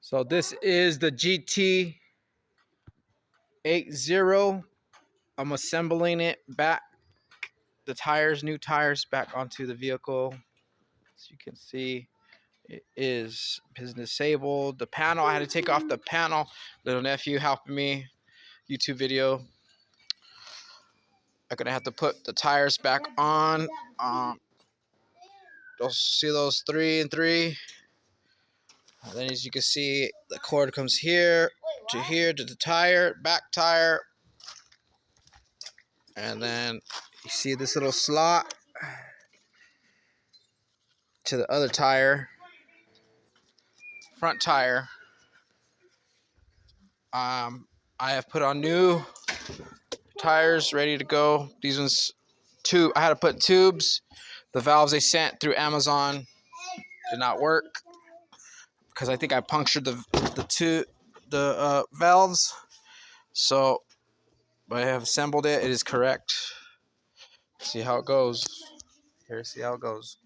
So this is the GT80. I'm assembling it back, the tires, new tires back onto the vehicle. As you can see, it is disabled. The panel, I had to take off the panel. Little nephew helping me. YouTube video. I'm gonna have to put the tires back on. You'll see those 3 and 3. And then as you can see, the cord comes here to the tire, back tire. And then you see this little slot to the other tire, front tire. I have put on new tires ready to go. These ones, I had to put tubes. The valves they sent through Amazon did not work because I think I punctured the valves. So I have assembled it. It is correct. See how it goes. See how it goes.